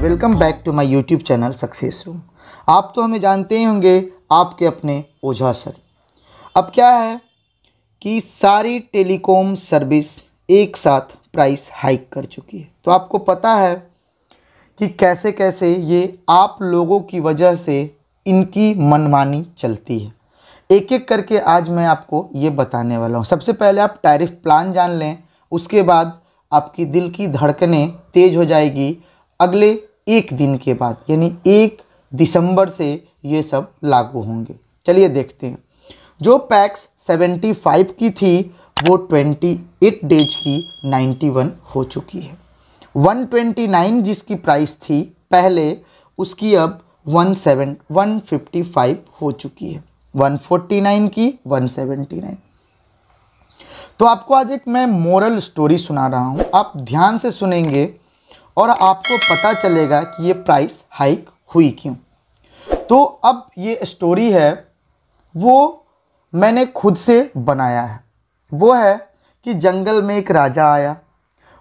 Welcome back to my YouTube channel success room. आप तो हमें जानते ही होंगे, आपके अपने ओझा सर। अब क्या है कि सारी टेलीकॉम सर्विस एक साथ प्राइस हाइक कर चुकी है। तो आपको पता है कि कैसे कैसे ये आप लोगों की वजह से इनकी मनमानी चलती है। एक एक करके आज मैं आपको ये बताने वाला हूँ। सबसे पहले आप टैरिफ प्लान जान लें, उसके बाद आपकी दिल की धड़कनें तेज़ हो जाएगी। अगले एक दिन के बाद यानी 1 दिसंबर से ये सब लागू होंगे। चलिए देखते हैं। जो पैक्स 75 की थी वो 28 डेज की 91 हो चुकी है। 129 जिसकी प्राइस थी पहले, उसकी अब 155 हो चुकी है। 149 की 179। तो आपको आज एक मैं मोरल स्टोरी सुना रहा हूँ। आप ध्यान से सुनेंगे और आपको पता चलेगा कि ये प्राइस हाइक हुई क्यों। तो अब ये स्टोरी है वो मैंने खुद से बनाया है। वो है कि जंगल में एक राजा आया।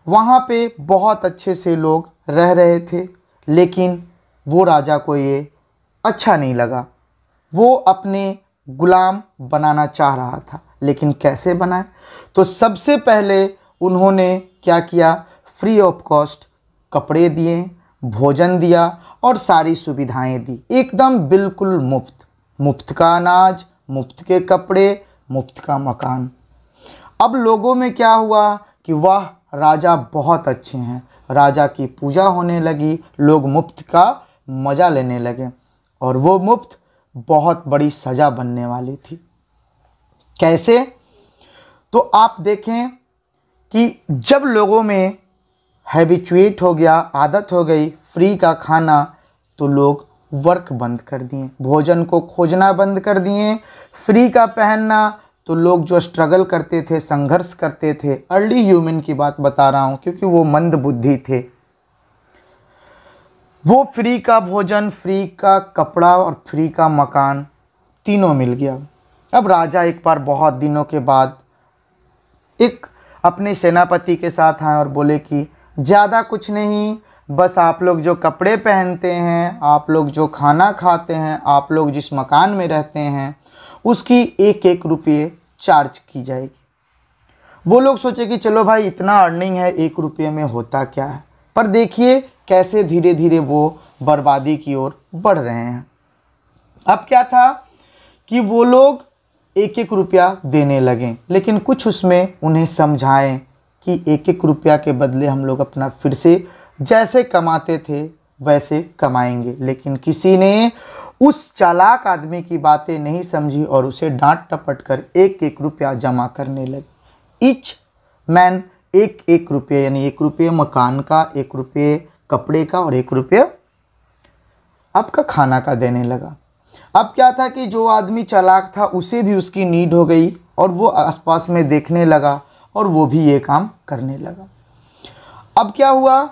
वहाँ पे बहुत अच्छे से लोग रह रहे थे, लेकिन वो राजा को ये अच्छा नहीं लगा। वो अपने गुलाम बनाना चाह रहा था, लेकिन कैसे बनाए? तो सबसे पहले उन्होंने क्या किया, फ्री ऑफ कॉस्ट कपड़े दिए, भोजन दिया और सारी सुविधाएं दी, एकदम बिल्कुल मुफ्त। मुफ्त का अनाज, मुफ्त के कपड़े, मुफ्त का मकान। अब लोगों में क्या हुआ कि वाह, राजा बहुत अच्छे हैं। राजा की पूजा होने लगी, लोग मुफ्त का मज़ा लेने लगे और वो मुफ्त बहुत बड़ी सज़ा बनने वाली थी। कैसे? तो आप देखें कि जब लोगों में हैबिचुएट हो गया, आदत हो गई फ्री का खाना, तो लोग वर्क बंद कर दिए, भोजन को खोजना बंद कर दिए। फ्री का पहनना, तो लोग जो स्ट्रगल करते थे, संघर्ष करते थे, अर्ली ह्यूमन की बात बता रहा हूँ क्योंकि वो मंद बुद्धि थे, वो फ्री का भोजन, फ्री का कपड़ा और फ्री का मकान तीनों मिल गया। अब राजा एक बार बहुत दिनों के बाद एक अपने सेनापति के साथ आए और बोले कि ज़्यादा कुछ नहीं, बस आप लोग जो कपड़े पहनते हैं, आप लोग जो खाना खाते हैं, आप लोग जिस मकान में रहते हैं, उसकी 1-1 रुपये चार्ज की जाएगी। वो लोग सोचे कि चलो भाई, इतना अर्निंग है, 1 रुपये में होता क्या है। पर देखिए कैसे धीरे धीरे वो बर्बादी की ओर बढ़ रहे हैं। अब क्या था कि वो लोग 1-1 रुपया देने लगे, लेकिन कुछ उसमें उन्हें समझाएं कि 1-1 रुपया के बदले हम लोग अपना फिर से जैसे कमाते थे वैसे कमाएंगे। लेकिन किसी ने उस चालाक आदमी की बातें नहीं समझी और उसे डांट टपट कर 1-1 रुपया जमा करने लगे। ईच मैन 1-1 रुपये, यानी 1 रुपये मकान का, 1 रुपये कपड़े का और 1 रुपये आपका खाना का देने लगा। अब क्या था कि जो आदमी चालाक था उसे भी उसकी नीड हो गई और वो आसपास में देखने लगा और वो भी ये काम करने लगा। अब क्या हुआ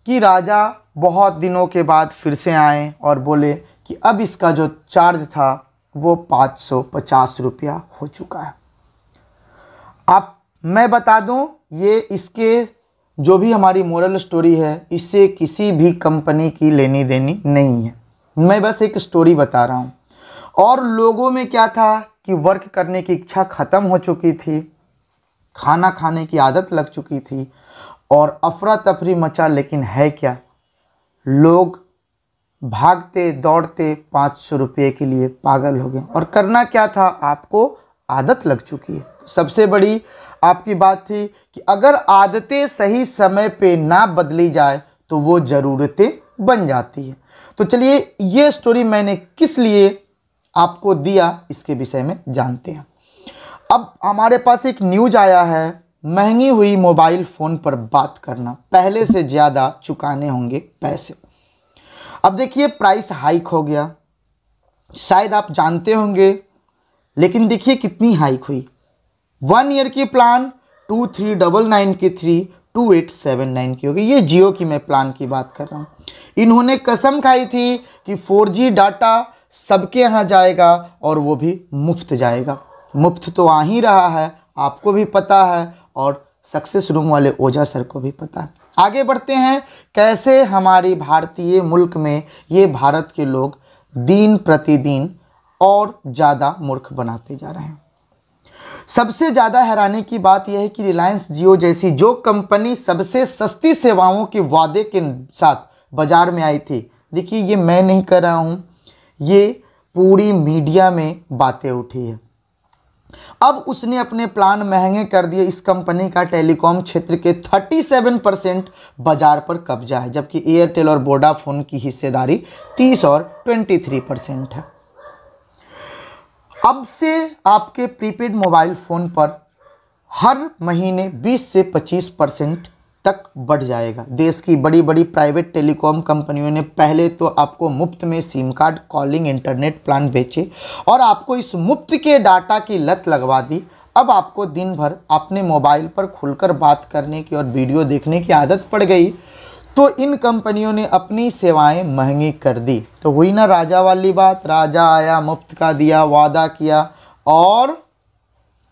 कि राजा बहुत दिनों के बाद फिर से आए और बोले कि अब इसका जो चार्ज था वो 550 रुपया हो चुका है। आप मैं बता दूं, ये इसके जो भी हमारी मोरल स्टोरी है, इससे किसी भी कंपनी की लेनी देनी नहीं है। मैं बस एक स्टोरी बता रहा हूँ। और लोगों में क्या था कि वर्क करने की इच्छा ख़त्म हो चुकी थी, खाना खाने की आदत लग चुकी थी और अफरा तफरी मचा। लेकिन है क्या, लोग भागते दौड़ते 500 रुपये के लिए पागल हो गए। और करना क्या था, आपको आदत लग चुकी है। तो सबसे बड़ी आपकी बात थी कि अगर आदतें सही समय पे ना बदली जाए तो वो ज़रूरतें बन जाती है। तो चलिए, ये स्टोरी मैंने किस लिए आपको दिया, इसके विषय में जानते हैं। अब हमारे पास एक न्यूज़ आया है, महंगी हुई मोबाइल फ़ोन पर बात करना, पहले से ज़्यादा चुकाने होंगे पैसे। अब देखिए प्राइस हाइक हो गया, शायद आप जानते होंगे, लेकिन देखिए कितनी हाइक हुई। 1 ईयर की प्लान 2399 की 32879 की हो गई। ये जियो की मैं प्लान की बात कर रहा हूँ। इन्होंने कसम खाई थी कि 4G डाटा सबके यहाँ जाएगा और वो भी मुफ्त जाएगा। मुफ्त तो आ ही रहा है, आपको भी पता है और सक्सेस रूम वाले ओझा सर को भी पता है। आगे बढ़ते हैं, कैसे हमारी भारतीय मुल्क में ये भारत के लोग दिन प्रतिदिन और ज़्यादा मूर्ख बनाते जा रहे हैं। सबसे ज़्यादा हैरानी की बात यह है कि रिलायंस जियो जैसी जो कंपनी सबसे सस्ती सेवाओं के वादे के साथ बाजार में आई थी, देखिए ये मैं नहीं कर रहा हूँ, ये पूरी मीडिया में बातें उठी है। अब उसने अपने प्लान महंगे कर दिए। इस कंपनी का टेलीकॉम क्षेत्र के 37% बाजार पर कब्जा है, जबकि एयरटेल और वोडाफोन की हिस्सेदारी 30 और 23% है। अब से आपके प्रीपेड मोबाइल फ़ोन पर हर महीने 20 से 25% तक बढ़ जाएगा। देश की बड़ी बड़ी प्राइवेट टेलीकॉम कंपनियों ने पहले तो आपको मुफ्त में SIM card, calling, internet plan बेचे और आपको इस मुफ्त के डाटा की लत लगवा दी। अब आपको दिन भर अपने मोबाइल पर खुलकर बात करने की और वीडियो देखने की आदत पड़ गई, तो इन कंपनियों ने अपनी सेवाएं महंगी कर दी। तो हुई ना राजा वाली बात, राजा आया, मुफ्त का दिया, वादा किया और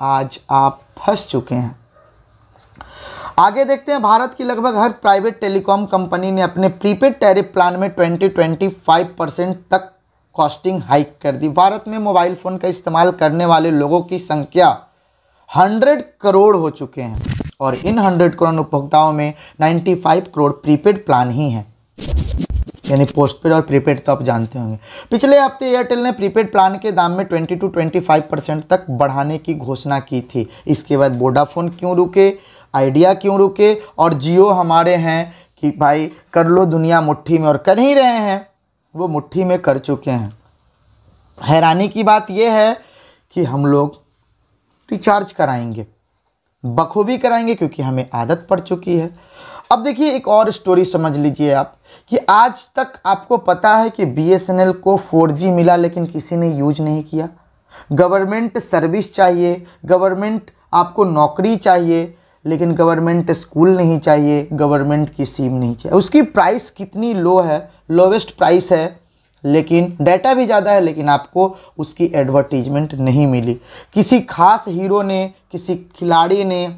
आज आप फंस चुके हैं। आगे देखते हैं, भारत की लगभग हर प्राइवेट टेलीकॉम कंपनी ने अपने प्रीपेड टैरिफ प्लान में 20-25% तक कॉस्टिंग हाइक कर दी। भारत में मोबाइल फ़ोन का इस्तेमाल करने वाले लोगों की संख्या 100 करोड़ हो चुके हैं और इन 100 करोड़ उपभोक्ताओं में 95 करोड़ प्रीपेड प्लान ही हैं, यानी पोस्टपेड और प्रीपेड तो आप जानते होंगे। पिछले हफ्ते एयरटेल ने प्रीपेड प्लान के दाम में 20-25% तक बढ़ाने की घोषणा की थी। इसके बाद वोडाफोन क्यों रुके, आइडिया क्यों रुके और जियो हमारे हैं कि भाई कर लो दुनिया मुट्ठी में, और कर ही रहे हैं, वो मुट्ठी में कर चुके हैं। हैरानी की बात यह है कि हम लोग रिचार्ज कराएंगे, बखूबी कराएंगे क्योंकि हमें आदत पड़ चुकी है। अब देखिए एक और स्टोरी समझ लीजिए आप कि आज तक आपको पता है कि BSNL को 4G मिला लेकिन किसी ने यूज नहीं किया। गवर्नमेंट सर्विस चाहिए, गवर्नमेंट आपको नौकरी चाहिए, लेकिन गवर्नमेंट स्कूल नहीं चाहिए, गवर्नमेंट की सिम नहीं चाहिए। उसकी प्राइस कितनी लो है, लोवेस्ट प्राइस है, लेकिन डाटा भी ज़्यादा है, लेकिन आपको उसकी एडवर्टीजमेंट नहीं मिली। किसी खास हीरो ने, किसी खिलाड़ी ने,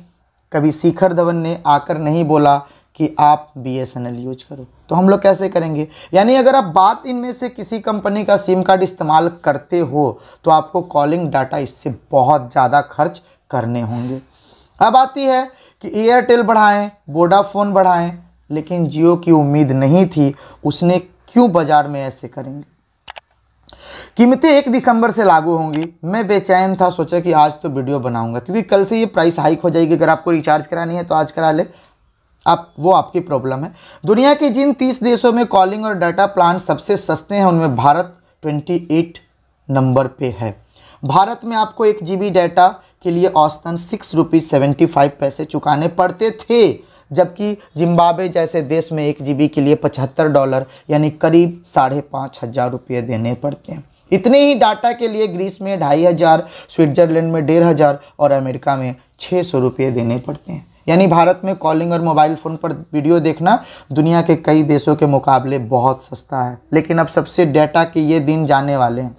कभी शिखर धवन ने आकर नहीं बोला कि आप BSNL यूज करो, तो हम लोग कैसे करेंगे। यानी अगर आप बात इनमें से किसी कंपनी का सिम कार्ड इस्तेमाल करते हो तो आपको कॉलिंग डाटा इससे बहुत ज़्यादा खर्च करने होंगे। अब आती है कि एयरटेल बढ़ाएं, वोडाफोन बढ़ाएं, लेकिन जियो की उम्मीद नहीं थी, उसने क्यों बाजार में ऐसे करेंगे। कीमतें 1 दिसंबर से लागू होंगी। मैं बेचैन था, सोचा कि आज तो वीडियो बनाऊंगा क्योंकि कल से ये प्राइस हाइक हो जाएगी। अगर आपको रिचार्ज करानी है तो आज करा ले, वो आपकी प्रॉब्लम है। दुनिया के जिन 30 देशों में कॉलिंग और डाटा प्लान सबसे सस्ते हैं उनमें भारत 28 नंबर पे है। भारत में आपको 1 GB डाटा के लिए औसतन ₹6.75 चुकाने पड़ते थे, जबकि जिम्बाब्वे जैसे देश में 1 GB के लिए $75 यानी करीब 5,500 रुपये देने पड़ते हैं। इतने ही डाटा के लिए ग्रीस में 2,500, स्विट्जरलैंड में 1,500 और अमेरिका में 600 रुपये देने पड़ते हैं। यानी भारत में कॉलिंग और मोबाइल फ़ोन पर वीडियो देखना दुनिया के कई देशों के मुकाबले बहुत सस्ता है। लेकिन अब सबसे डाटा के ये दिन जाने वाले हैं।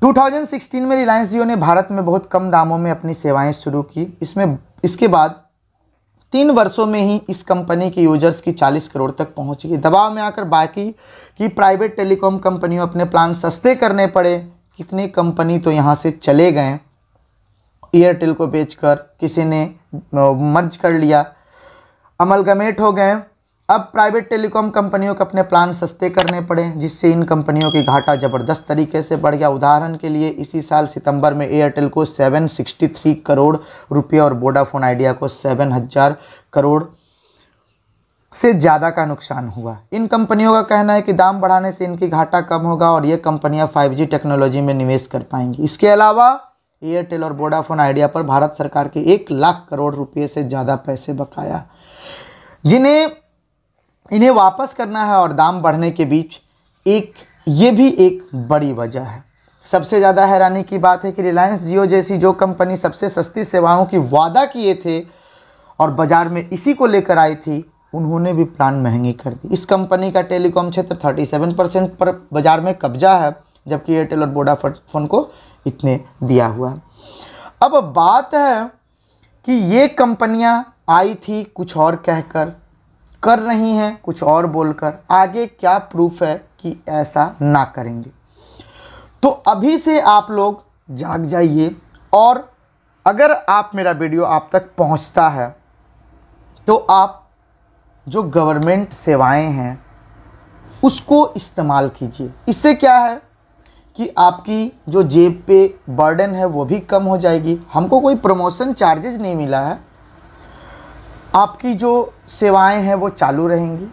2016 में रिलायंस जियो ने भारत में बहुत कम दामों में अपनी सेवाएं शुरू की। इसके बाद 3 वर्षों में ही इस कंपनी के यूजर्स की 40 करोड़ तक पहुंच गई। दबाव में आकर बाकी की प्राइवेट टेलीकॉम कंपनियों अपने प्लान सस्ते करने पड़े। कितने कंपनी तो यहाँ से चले गए, एयरटेल को बेचकर किसी ने मर्ज कर लिया, अमलगमेट हो गए। अब प्राइवेट टेलीकॉम कंपनियों को अपने प्लान सस्ते करने पड़े, जिससे इन कंपनियों की घाटा ज़बरदस्त तरीके से बढ़ गया। उदाहरण के लिए इसी साल सितंबर में एयरटेल को 763 करोड़ रुपये और वोडाफोन आइडिया को 7,000 करोड़ से ज़्यादा का नुकसान हुआ। इन कंपनियों का कहना है कि दाम बढ़ाने से इनकी घाटा कम होगा और ये कंपनियां 5G टेक्नोलॉजी में निवेश कर पाएंगी। इसके अलावा एयरटेल और वोडाफोन आइडिया पर भारत सरकार के 1 लाख करोड़ रुपये से ज़्यादा पैसे बकाया, इन्हें वापस करना है। और दाम बढ़ने के बीच ये भी एक बड़ी वजह है। सबसे ज़्यादा हैरानी की बात है कि रिलायंस जियो जैसी जो कंपनी सबसे सस्ती सेवाओं की वादा किए थे और बाजार में इसी को लेकर आई थी, उन्होंने भी प्लान महंगी कर दी। इस कंपनी का टेलीकॉम क्षेत्र 37% पर बाजार में कब्जा है, जबकि एयरटेल और वोडाफोन को इतने दिया हुआ है। अब बात है कि ये कंपनियां आई थी कुछ और कहकर, कर रही हैं कुछ और बोलकर, आगे क्या प्रूफ है कि ऐसा ना करेंगे। तो अभी से आप लोग जाग जाइए, और अगर आप मेरा वीडियो आप तक पहुंचता है तो आप जो गवर्नमेंट सेवाएं हैं उसको इस्तेमाल कीजिए। इससे क्या है कि आपकी जो जेब पे बर्डन है वो भी कम हो जाएगी। हमको कोई प्रमोशन चार्जेस नहीं मिला है, आपकी जो सेवाएं हैं वो चालू रहेंगी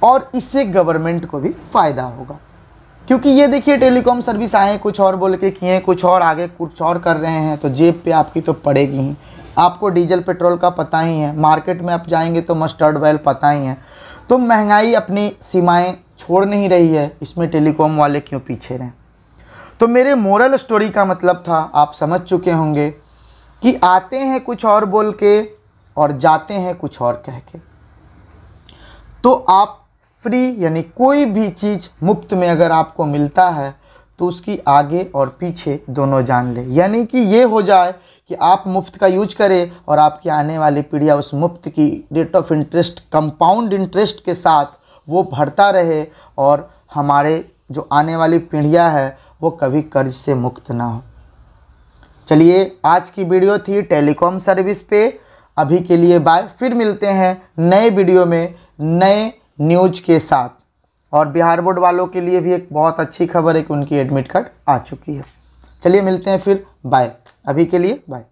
और इससे गवर्नमेंट को भी फ़ायदा होगा। क्योंकि ये देखिए टेलीकॉम सर्विस आए कुछ और बोल के किए कुछ और, आगे कुछ और कर रहे हैं, तो जेब पे आपकी तो पड़ेगी ही। आपको डीजल पेट्रोल का पता ही है, मार्केट में आप जाएंगे तो मस्टर्ड ऑयल पता ही है। तो महंगाई अपनी सीमाएं छोड़ नहीं रही है, इसमें टेलीकॉम वाले क्यों पीछे रहें। तो मेरे मोरल स्टोरी का मतलब था, आप समझ चुके होंगे कि आते हैं कुछ और बोल के और जाते हैं कुछ और कह के। तो आप फ्री यानी कोई भी चीज़ मुफ्त में अगर आपको मिलता है तो उसकी आगे और पीछे दोनों जान ले, यानी कि ये हो जाए कि आप मुफ्त का यूज करें और आपकी आने वाली पीढ़ियाँ उस मुफ्त की rate of interest, compound interest के साथ वो भरता रहे, और हमारे जो आने वाली पीढ़ियाँ है वो कभी कर्ज से मुक्त ना हो। चलिए, आज की वीडियो थी टेलीकॉम सर्विस पे। अभी के लिए बाय, फिर मिलते हैं नए वीडियो में नए न्यूज के साथ। और बिहार बोर्ड वालों के लिए भी एक बहुत अच्छी खबर है कि उनकी एडमिट कार्ड आ चुकी है। चलिए मिलते हैं फिर, बाय। अभी के लिए बाय।